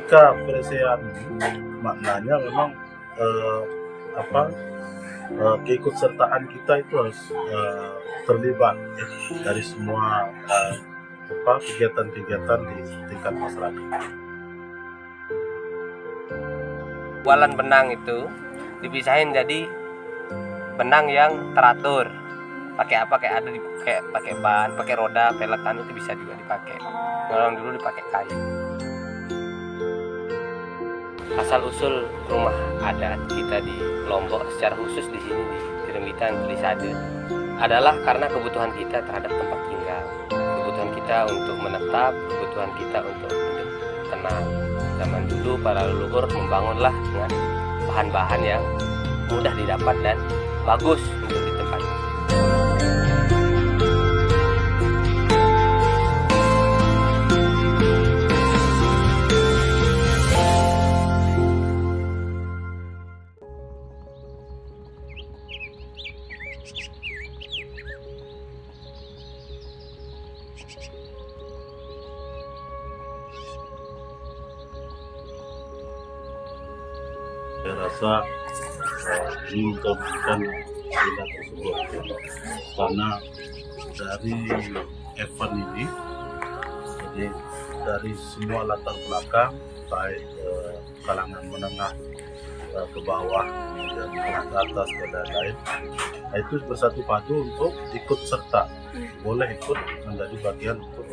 ketika perselisihan maknanya memang keikutsertaan kita itu harus terlibat dari semua kegiatan-kegiatan di tingkat masyarakat. Jualan benang itu dipisahin jadi benang yang teratur. Pakai apa, kayak ada kayak pakai ban, pakai roda, pelekan itu bisa juga dipakai. Orang dulu dipakai kayu. Asal usul rumah adat kita di Lombok, secara khusus di sini di Rembitan, di Sade, adalah karena kebutuhan kita terhadap tempat tinggal, kebutuhan kita untuk menetap, kebutuhan kita untuk hidup tenang. Zaman dulu para leluhur membangunlah dengan bahan-bahan yang mudah didapat dan bagus untuk ditempati. Saya rasa ini untuk memberikan sila tersebut karena dari event ini, jadi dari semua latar belakang baik kalangan menengah ke bawah dan ke atas ke lain, itu bersatu padu untuk ikut serta, boleh ikut menjadi bagian untuk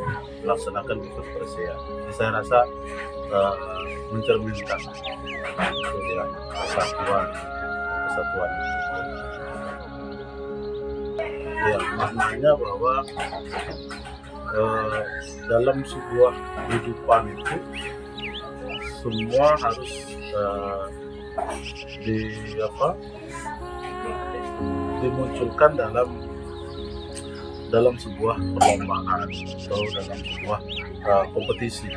melaksanakan ikut perselisihan. Saya rasa mencerminkan kesatuan. Ya, maknanya bahwa dalam sebuah kehidupan itu semua harus dimunculkan dalam sebuah perlombaan atau dalam sebuah kompetisi.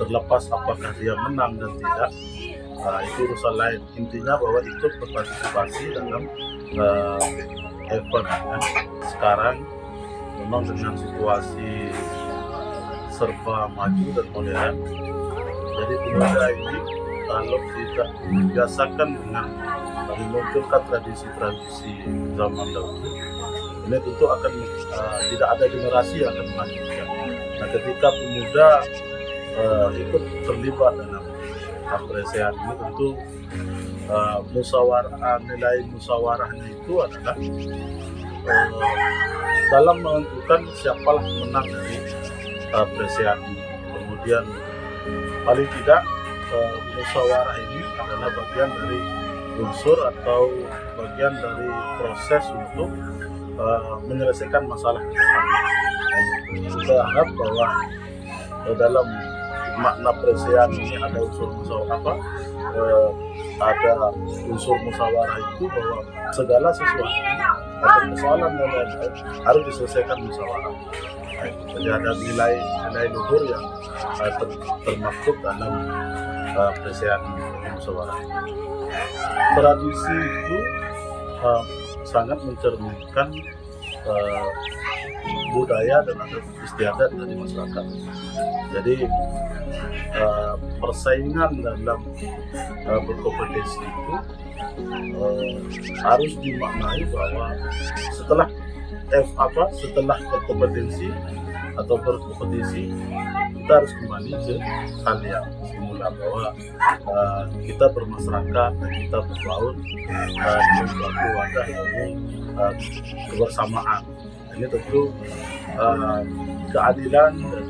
Terlepas apakah dia menang dan tidak, itu urusan lain. Intinya bahwa ikut berpartisipasi dalam event. Sekarang memang dengan situasi serba maju dan modern, jadi pemuda ini kalau tidak dibiasakan dengan memunculkan tradisi-tradisi zaman dahulu, ini tentu akan tidak ada generasi yang akan melanjutkan. Nah, ketika pemuda ikut terlibat dalam perselisihan ini, tentu nilai musyawarahnya itu adalah dalam menentukan siapalah menang dari perselisihan ini. Kemudian paling tidak musyawarah ini adalah bagian dari unsur atau bagian dari proses untuk menyelesaikan masalah ke depan. Kita harap bahwa dalam makna perselisihan ini ada unsur musyawarah, ada unsur musyawarah itu bahwa segala sesuatu atau persoalan dan lain-lain harus diselesaikan musyawarah. Jadi ada nilai luhur yang termaktub dalam perselisihan musyawarah. Tradisi itu sangat mencerminkan budaya dan adat istiadat dari masyarakat. Jadi persaingan dalam berkompetisi itu harus dimaknai bahwa setelah berkompetisi atau berkompetisi, kita harus kembali ke hal yang semula, bahwa kita bermasyarakat dan kita berbaur dengan suatu wadah yang kebersamaan. Ini tentu keadilan dan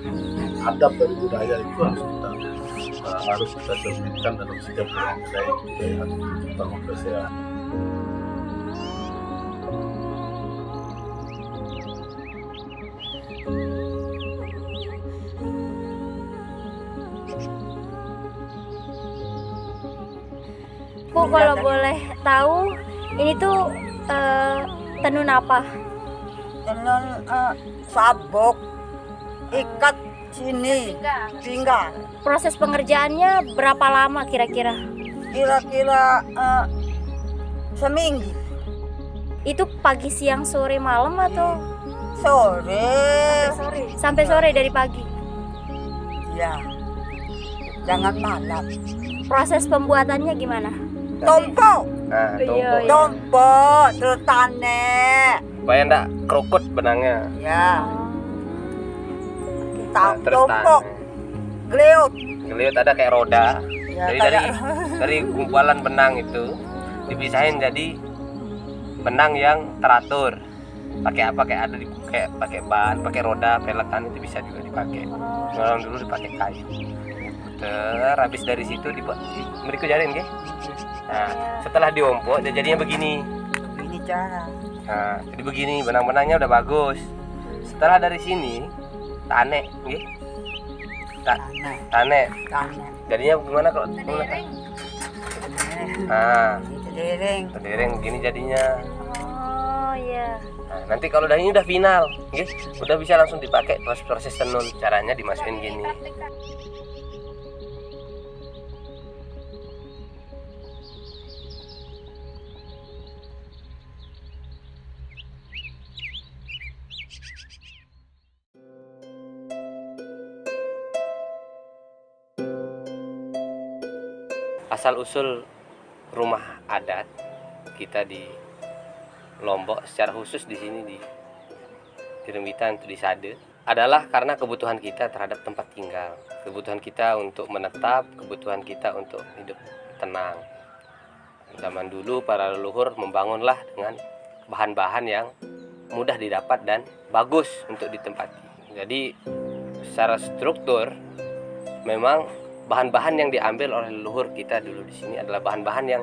adab dari budaya itu harus kita cerminkan dalam setiap budaya terutama perselisihan. Bu, kalau boleh tahu, ini tuh tenun apa? Tenun sabuk, ikat sini, pinggang. Proses pengerjaannya berapa lama kira-kira? Kira-kira seminggu. Itu pagi, siang, sore, malam atau Sore. sampai sore dari pagi? Ya. jangan malam. Proses pembuatannya gimana? Tumpuk, Nah, Iya, tumpuk. iya. tumpuk, terus tanek. Supaya ndak kerukut benangnya. Ya, Nah, terus tumpuk, tanek. geliut. Ngelihat ada kayak roda. Ya, Jadi kayak- dari gumpalan benang itu dipisahin jadi benang yang teratur. Pakai apa, kayak ada kayak pakai ban, pakai roda, pelokan itu bisa juga dipakai. Orang dulu dipakai kayu. Habis dari situ dibuat mereka jarin ke. Nah, setelah diompok dia jadinya begini. Ini cara. Nah, jadi begini, benang-benangnya udah bagus. Setelah dari sini tanek, nggih. Tanek, Tanek. tanek. Jadinya gimana kalau Nah, Itu dereng. dereng begini jadinya. Oh iya. Nah, nanti kalau udah ini udah final, nggih. Udah bisa langsung dipakai proses tenun. Caranya dimasukin gini. Asal usul rumah adat kita di Lombok secara khusus di sini di Rembitan atau di Sade adalah karena kebutuhan kita terhadap tempat tinggal, kebutuhan kita untuk menetap, kebutuhan kita untuk hidup tenang. Zaman dulu para leluhur membangunlah dengan bahan-bahan yang mudah didapat dan bagus untuk ditempati. Jadi secara struktur memang bahan-bahan yang diambil oleh leluhur kita dulu di sini adalah bahan-bahan yang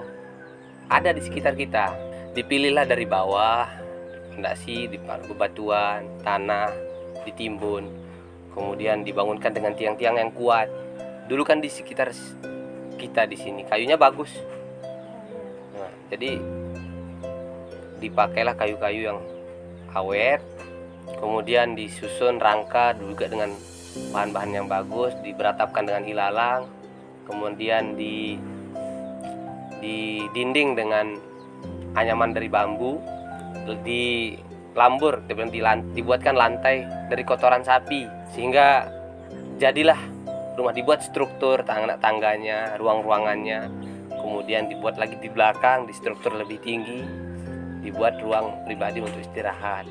ada di sekitar kita. Dipilihlah dari bawah, fondasi, bebatuan, tanah, ditimbun, kemudian dibangunkan dengan tiang-tiang yang kuat. Dulu kan di sekitar kita di sini kayunya bagus. Nah, jadi dipakailah kayu-kayu yang awet, kemudian disusun rangka juga dengan bahan-bahan yang bagus, diberatapkan dengan ilalang, kemudian di dinding dengan anyaman dari bambu, di lambur, dibuatkan lantai dari kotoran sapi, sehingga jadilah rumah dibuat struktur tangganya, ruang-ruangannya, kemudian dibuat lagi di belakang, di struktur lebih tinggi, dibuat ruang pribadi untuk istirahat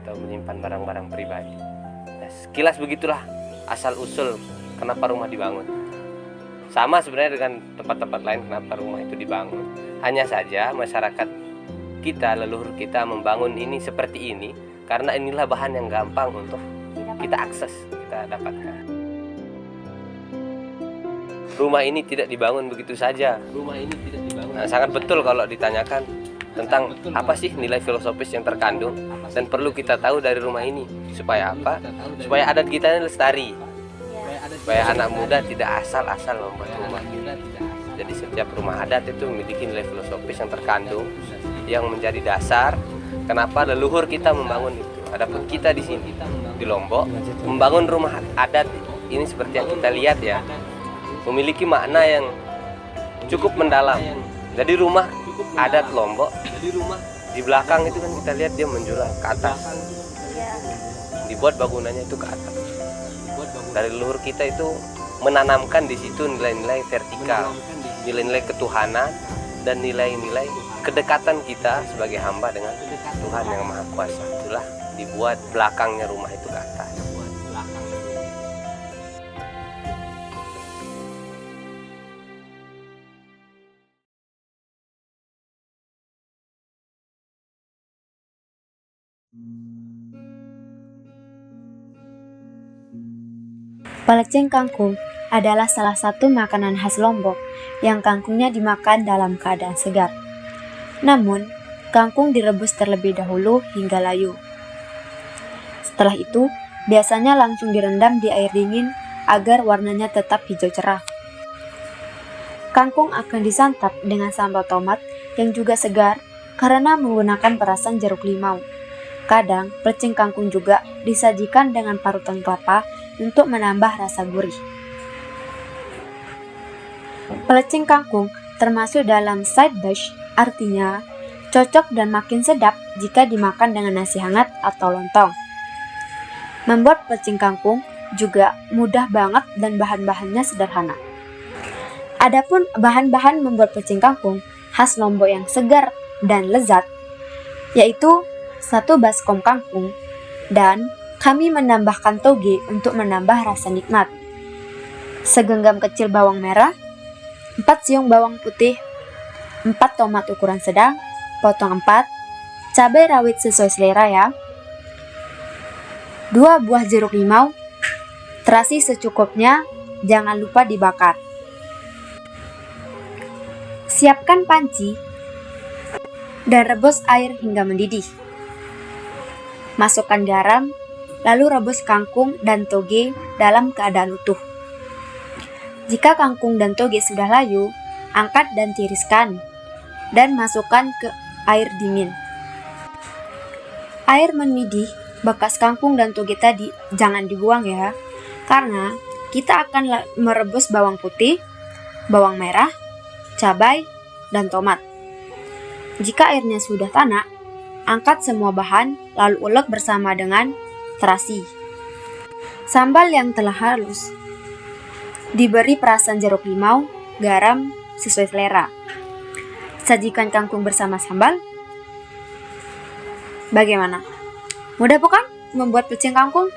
atau menyimpan barang-barang pribadi. Nah, sekilas begitulah asal usul kenapa rumah dibangun. Sama sebenarnya dengan tempat-tempat lain kenapa rumah itu dibangun. Hanya saja masyarakat kita, leluhur kita membangun ini seperti ini karena inilah bahan yang gampang untuk kita akses, kita dapatkan. Rumah ini tidak dibangun begitu saja. Rumah ini tidak dibangun. Nah, sangat betul kalau ditanyakan tentang apa sih nilai filosofis yang terkandung dan perlu kita tahu dari rumah ini. Supaya apa? Supaya adat kita ini lestari. Supaya anak muda tidak asal-asal membuat rumah. Jadi setiap rumah adat itu memiliki nilai filosofis yang terkandung, yang menjadi dasar kenapa leluhur kita membangun itu. Adapun kita di sini di Lombok membangun rumah adat ini seperti yang kita lihat ya, memiliki makna yang cukup mendalam. Jadi rumah adat Lombok di belakang itu kan kita lihat dia menjulang ke atas, dibuat bangunannya itu ke atas. Dari leluhur kita itu menanamkan di situ nilai-nilai vertikal, nilai-nilai ketuhanan dan nilai-nilai kedekatan kita sebagai hamba dengan Tuhan yang Maha Kuasa. Itulah dibuat belakangnya rumah itu ke atas. Pelecing kangkung adalah salah satu makanan khas Lombok yang kangkungnya dimakan dalam keadaan segar. Namun, kangkung direbus terlebih dahulu hingga layu. Setelah itu, biasanya langsung direndam di air dingin agar warnanya tetap hijau cerah. Kangkung akan disantap dengan sambal tomat yang juga segar karena menggunakan perasan jeruk limau. Kadang, pelecing kangkung juga disajikan dengan parutan kelapa untuk menambah rasa gurih. Pelecing kangkung termasuk dalam side dish, artinya cocok dan makin sedap jika dimakan dengan nasi hangat atau lontong. Membuat pelecing kangkung juga mudah banget dan bahan-bahannya sederhana. Adapun bahan-bahan membuat pecing kangkung khas Lombok yang segar dan lezat, yaitu 1 baskom kangkung, dan kami menambahkan toge untuk menambah rasa nikmat, segenggam kecil bawang merah, 4 siung bawang putih, 4 tomat ukuran sedang, potong 4, cabai rawit sesuai selera ya, 2 buah jeruk limau, terasi secukupnya, jangan lupa dibakar. Siapkan panci dan rebus air hingga mendidih. Masukkan garam, lalu rebus kangkung dan toge dalam keadaan utuh. Jika kangkung dan toge sudah layu, angkat dan tiriskan, dan masukkan ke air dingin. Air mendidih, bekas kangkung dan toge tadi jangan dibuang ya, karena kita akan merebus bawang putih, bawang merah, cabai, dan tomat. Jika airnya sudah tanak, angkat semua bahan lalu ulek bersama dengan terasi. Sambal yang telah halus diberi perasan jeruk limau, garam sesuai selera. Sajikan kangkung bersama sambal. Bagaimana? Mudah bukan membuat pecing kangkung?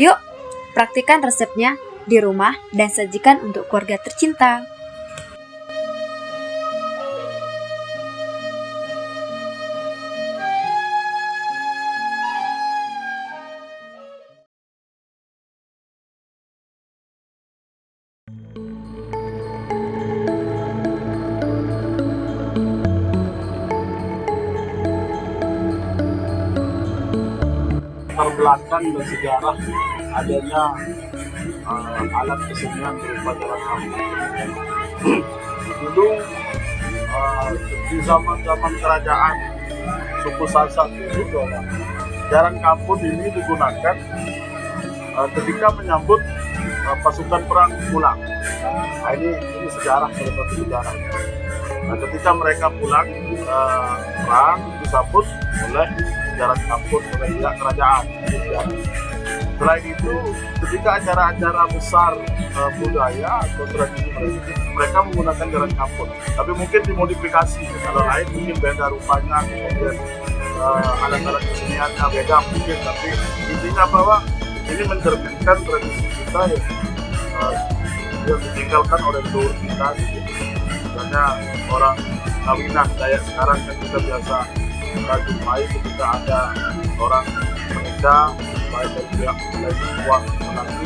Yuk, praktikkan resepnya di rumah dan sajikan untuk keluarga tercinta. Latar belakang dan sejarah adanya alat kesenian berupa jaran kampung. Dulu di zaman kerajaan suku Sasak itu jaran kampung ini digunakan ketika menyambut pasukan perang pulang. Nah, ini sejarah, salah satu sejarah. Nah, ketika mereka pulang perang disambut oleh jaran kampung oleh pihak kerajaan. Selain itu, ketika acara-acara besar budaya atau tradisi mereka menggunakan jaran kampung, tapi mungkin dimodifikasi. Kalau lain mungkin beda rupanya, kemudian alat-alat keseniannya beda mungkin, tapi intinya bahwa ini mencerminkan tradisi kita yang ditinggalkan oleh leluhur kita. Misalnya orang kawinan kayak sekarang kan kita biasa jumpai ketika ada orang menikah, baik dari pihak perempuan menantu,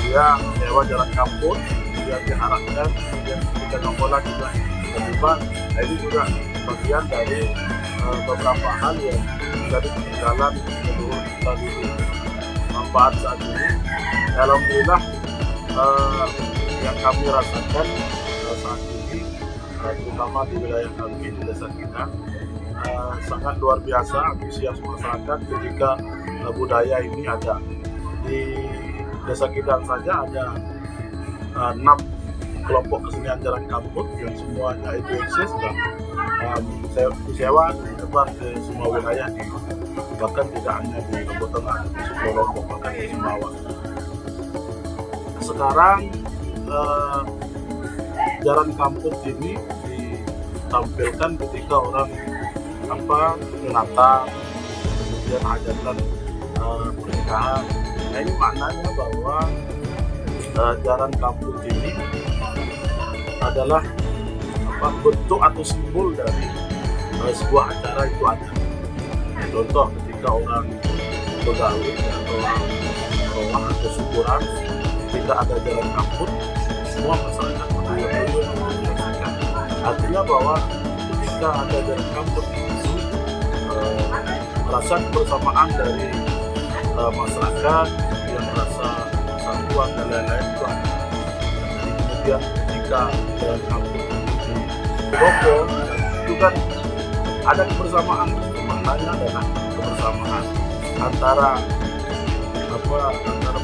dia sewa jalan kampung, dia diharapkan, kemudian ketika nongkolan juga terlibat. Nah, ini juga bagian dari beberapa hal yang menjadi peninggalan leluhur kita dulu. Manfaat saat ini, alhamdulillah yang kami rasakan saat ini, terutama di wilayah kami, di desa kita, sangat luar biasa antusias masyarakat ketika budaya ini ada. Di desa kita saja ada 6 kelompok kesenian jaran kampung yang semuanya itu eksis dan disewa disebar ke semua wilayah, bahkan tidak hanya di Lombok Tengah, di seluruh Lombok, bahkan di Sumbawa. Sekarang jaran kampung ini ditampilkan ketika orang menata, kemudian hajatan pernikahan. Nah, ini maknanya bahwa jaran kampung ini adalah bentuk atau simbol dari sebuah acara itu ada. Contoh ketika orang begawi atau orang atau syukuran, ketika ada jaran kampung, semua masyarakat menyaksikan. Artinya bahwa ketika ada jaran kampung itu rasa kebersamaan dari masyarakat yang merasa persatuan dan lain-lain itu ada. Jadi kemudian ketika jalan kampung di Bogor itu kan ada kebersamaan, maknanya adalah kebersamaan antara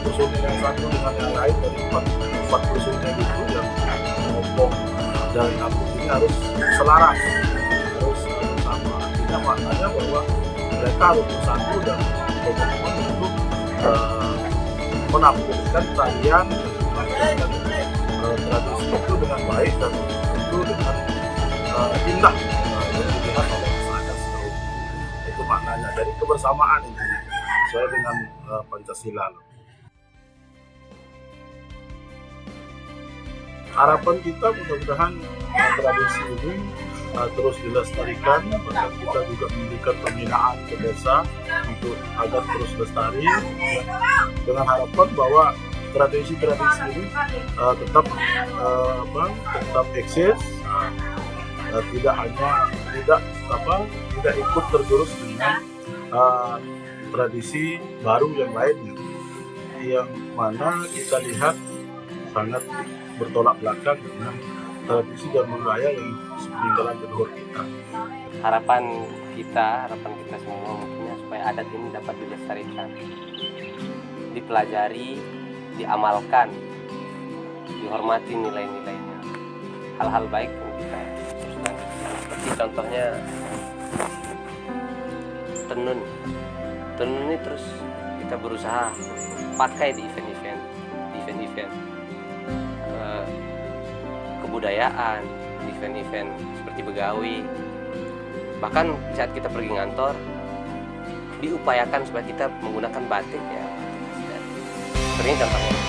personil yang satu dengan yang lain, dari empat personil itu yang ngomong jalan kampung ini harus selaras, harus sama. Artinya maknanya bahwa mereka harus bersatu dan komitmen untuk menampilkan tarian tradisi itu dengan baik. baik dan tentu dengan indah yang dilihat oleh masyarakat seluruh. Itu maknanya dari kebersamaan ini sesuai dengan Pancasila. Harapan kita mudah-mudahan tradisi ini terus dilestarikan, bahkan kita juga memberikan pembinaan ke desa untuk agar terus lestari, ya, dengan harapan bahwa tradisi-tradisi ini tetap eksis, tidak ikut tergerus dengan tradisi baru yang lainnya, yang mana kita lihat sangat bertolak belakang dengan tradisi dan budaya yang peninggalan leluhur kita. Harapan kita semua mungkinnya supaya adat ini dapat dilestarikan, dipelajari, diamalkan, dihormati nilai-nilainya, hal-hal baik yang kita teruskan. Seperti contohnya tenun ini terus kita berusaha pakai di event-event kebudayaan, event-event seperti begawi, bahkan saat kita pergi ngantor diupayakan supaya kita menggunakan batik ya. Seperti ini contohnya.